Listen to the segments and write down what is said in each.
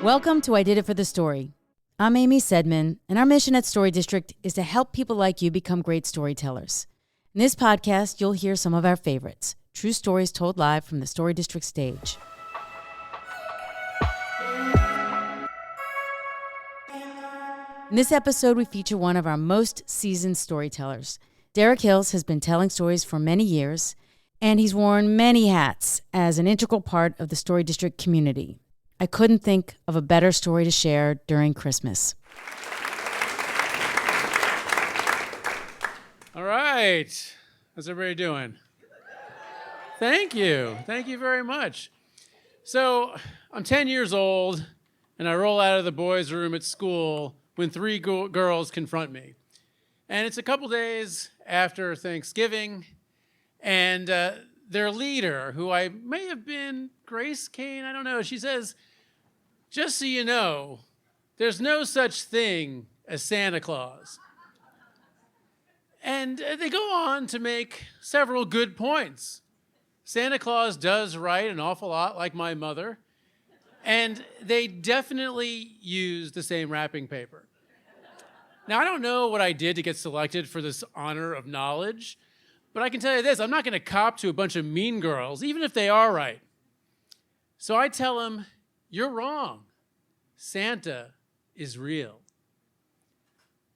Welcome to I Did It for the Story. I'm Amy Saidman, and our mission at Story District is to help people like you become great storytellers. In this podcast, you'll hear some of our favorites, true stories told live from the Story District stage. In this episode, we feature one of our most seasoned storytellers. Derek Hills has been telling stories for many years, and he's worn many hats as an integral part of the Story District community. I couldn't think of a better story to share during Christmas. All right. How's everybody doing? Thank you. Thank you very much. So I'm 10 years old, and I roll out of the boys' room at school when three girls confront me. And it's a couple days after Thanksgiving, and their leader, who I may have been Grace Kane, I don't know, she says, "Just so you know, there's no such thing as Santa Claus." And they go on to make several good points. Santa Claus does write an awful lot like my mother, and they definitely use the same wrapping paper. Now, I don't know what I did to get selected for this honor of knowledge, but I can tell you this, I'm not going to cop to a bunch of mean girls, even if they are right. So I tell them, "You're wrong. Santa is real."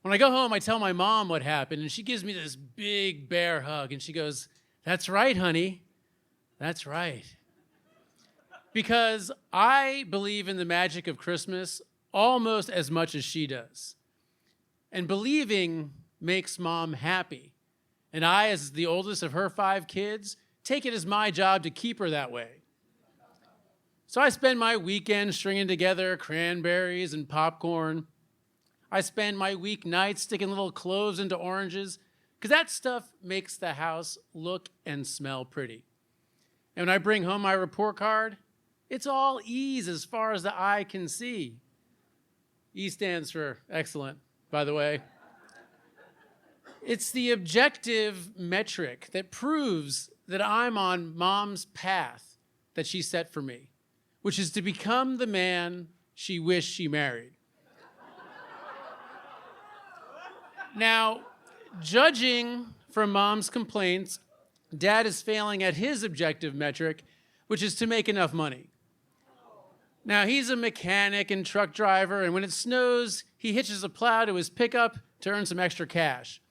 When I go home, I tell my mom what happened, and she gives me this big bear hug, and she goes, "That's right, honey. That's right." Because I believe in the magic of Christmas almost as much as she does. And believing makes Mom happy. And I, as the oldest of her 5 kids, take it as my job to keep her that way. So I spend my weekend stringing together cranberries and popcorn. I spend my weeknights sticking little cloves into oranges, because that stuff makes the house look and smell pretty. And when I bring home my report card, it's all E's as far as the eye can see. E stands for excellent, by the way. It's the objective metric that proves that I'm on Mom's path that she set for me, which is to become the man she wished she married. Now, judging from Mom's complaints, Dad is failing at his objective metric, which is to make enough money. Now, he's a mechanic and truck driver, and when it snows, he hitches a plow to his pickup to earn some extra cash.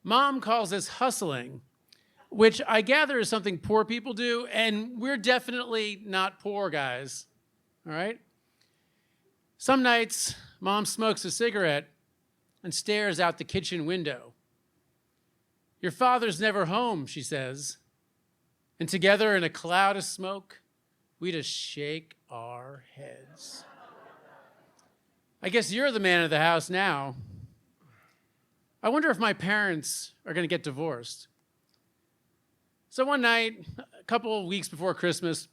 Mom calls this hustling, which I gather is something poor people do, and we're definitely not poor, guys, all right? Some nights, Mom smokes a cigarette and stares out the kitchen window. "Your father's never home," she says, and together in a cloud of smoke, we just shake our heads. "I guess you're the man of the house now. I wonder if my parents are going to get divorced." So one night, a couple of weeks before Christmas,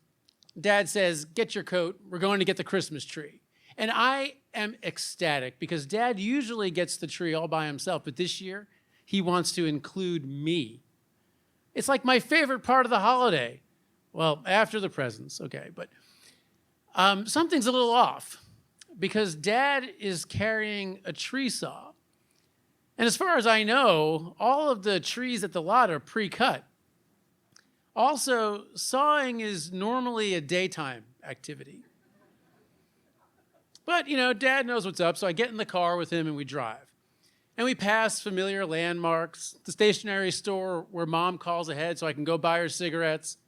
Dad says, "Get your coat. We're going to get the Christmas tree." And I am ecstatic because Dad usually gets the tree all by himself, but this year he wants to include me. It's like my favorite part of the holiday. Well, after the presents, okay, but something's a little off because Dad is carrying a tree saw. And as far as I know, all of the trees at the lot are pre-cut. Also, sawing is normally a daytime activity. But, Dad knows what's up, so I get in the car with him and we drive. And we pass familiar landmarks, the stationery store where Mom calls ahead so I can go buy her cigarettes,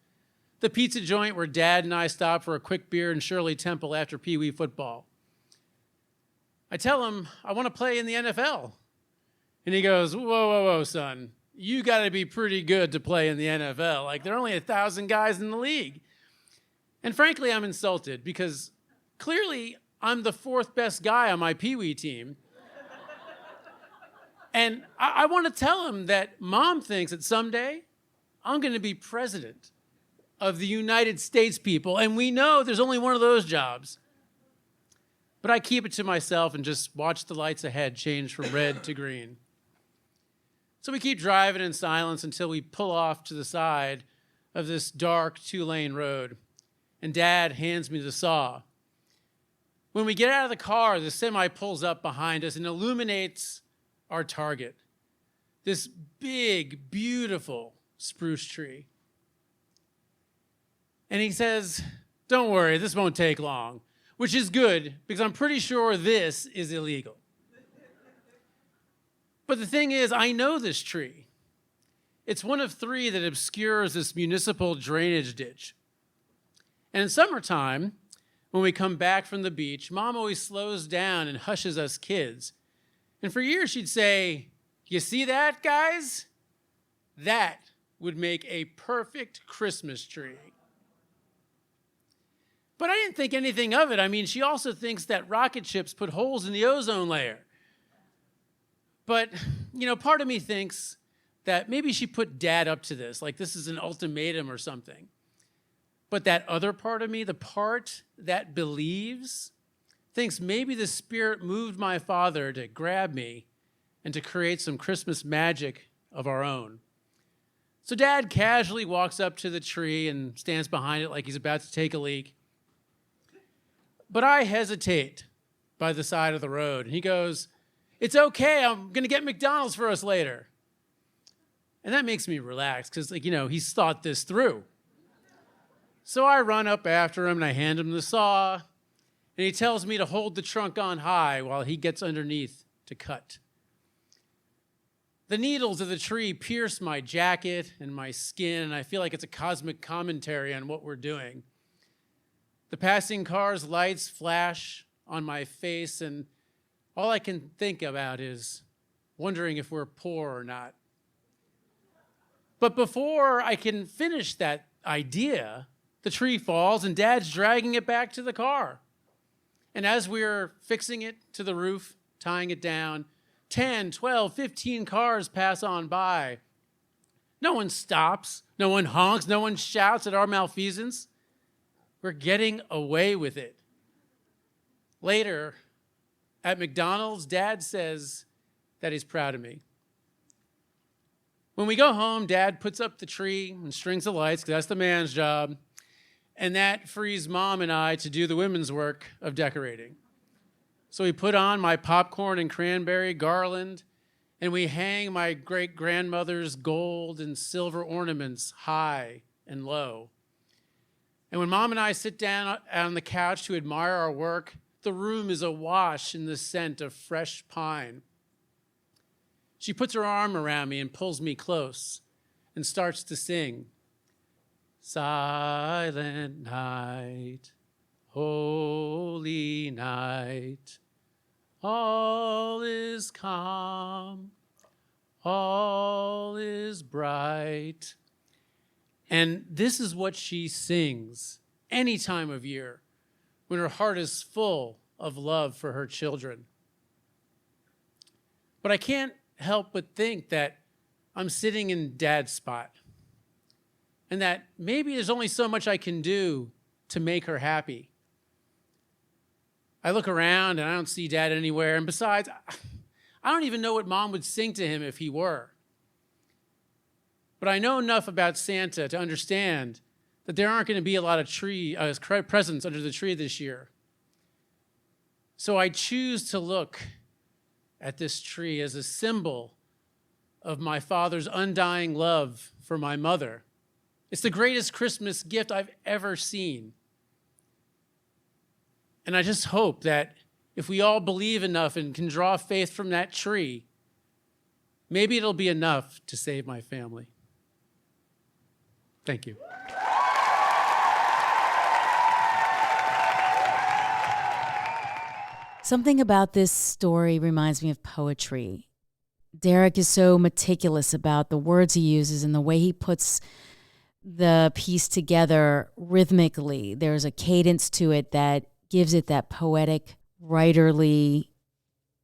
the pizza joint where Dad and I stop for a quick beer in Shirley Temple after Pee Wee football. I tell him I want to play in the NFL. And he goes, whoa, son. You got to be pretty good to play in the NFL. Like, there are only 1,000 guys in the league. And frankly, I'm insulted because clearly I'm the 4th best guy on my Pee Wee team. And I want to tell him that Mom thinks that someday I'm going to be president of the United States people, and we know there's only one of those jobs. But I keep it to myself and just watch the lights ahead change from red to green. So we keep driving in silence until we pull off to the side of this dark 2-lane road. And Dad hands me the saw. When we get out of the car, the semi pulls up behind us and illuminates our target. This big, beautiful spruce tree. And he says, "Don't worry, this won't take long," which is good because I'm pretty sure this is illegal. But the thing is, I know this tree. It's one of 3 that obscures this municipal drainage ditch. And in summertime, when we come back from the beach, Mom always slows down and hushes us kids. And for years she'd say, "You see that, guys? That would make a perfect Christmas tree." But I didn't think anything of it. I mean, she also thinks that rocket ships put holes in the ozone layer. But, part of me thinks that maybe she put Dad up to this, like this is an ultimatum or something. But that other part of me, the part that believes, thinks maybe the Spirit moved my father to grab me and to create some Christmas magic of our own. So Dad casually walks up to the tree and stands behind it like he's about to take a leak. But I hesitate by the side of the road. And he goes, "It's okay, I'm going to get McDonald's for us later." And that makes me relax because, he's thought this through. So I run up after him and I hand him the saw. And he tells me to hold the trunk on high while he gets underneath to cut. The needles of the tree pierce my jacket and my skin, and I feel like it's a cosmic commentary on what we're doing. The passing car's lights flash on my face, and all I can think about is wondering if we're poor or not. But before I can finish that idea, the tree falls and Dad's dragging it back to the car. And as we're fixing it to the roof, tying it down, 10, 12, 15 cars pass on by. No one stops, no one honks, no one shouts at our malfeasance. We're getting away with it. Later, at McDonald's, Dad says that he's proud of me. When we go home, Dad puts up the tree and strings the lights, because that's the man's job, and that frees Mom and I to do the women's work of decorating. So we put on my popcorn and cranberry garland, and we hang my great-grandmother's gold and silver ornaments high and low. And when Mom and I sit down on the couch to admire our work, the room is awash in the scent of fresh pine. She puts her arm around me and pulls me close and starts to sing. Silent night, holy night, all is calm, all is bright. And this is what she sings any time of year when her heart is full of love for her children. But I can't help but think that I'm sitting in Dad's spot and that maybe there's only so much I can do to make her happy. I look around and I don't see Dad anywhere. And besides, I don't even know what Mom would sing to him if he were. But I know enough about Santa to understand that there aren't going to be a lot of presents under the tree this year. So I choose to look at this tree as a symbol of my father's undying love for my mother. It's the greatest Christmas gift I've ever seen. And I just hope that if we all believe enough and can draw faith from that tree, maybe it'll be enough to save my family. Thank you. Something about this story reminds me of poetry. Derek is so meticulous about the words he uses and the way he puts the piece together rhythmically. There's a cadence to it that gives it that poetic, writerly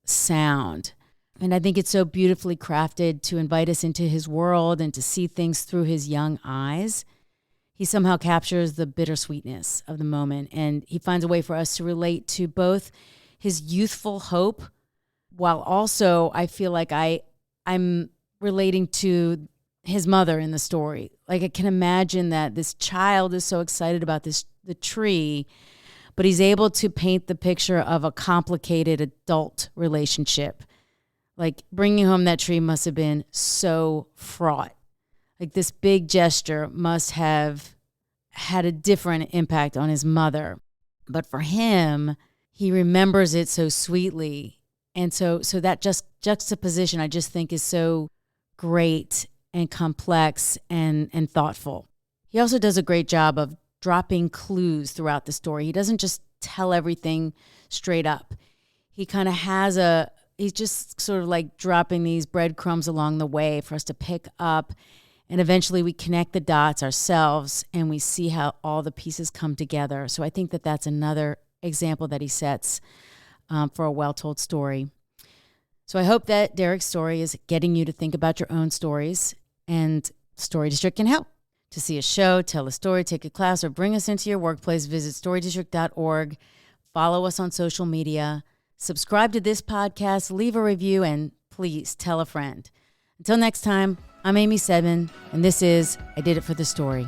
sound. And I think it's so beautifully crafted to invite us into his world and to see things through his young eyes. He somehow captures the bittersweetness of the moment, and he finds a way for us to relate to both his youthful hope, while also I feel like I'm relating to his mother in the story. Like I can imagine that this child is so excited about the tree, but he's able to paint the picture of a complicated adult relationship. Like bringing home that tree must have been so fraught. Like this big gesture must have had a different impact on his mother. But for him, he remembers it so sweetly. And so that just juxtaposition, I just think is so great and complex and thoughtful. He also does a great job of dropping clues throughout the story. He doesn't just tell everything straight up. He kind of he's just sort of like dropping these breadcrumbs along the way for us to pick up. And eventually we connect the dots ourselves and we see how all the pieces come together. So I think that that's another example that he sets for a well-told story. So I hope that Derek's story is getting you to think about your own stories, and Story District can help. To see a show, tell a story, take a class, or bring us into your workplace, visit storydistrict.org. Follow us on social media. Subscribe to this podcast, leave a review, and please tell a friend. Until next time, I'm Amy Saidman, and this is I Did It for the Story.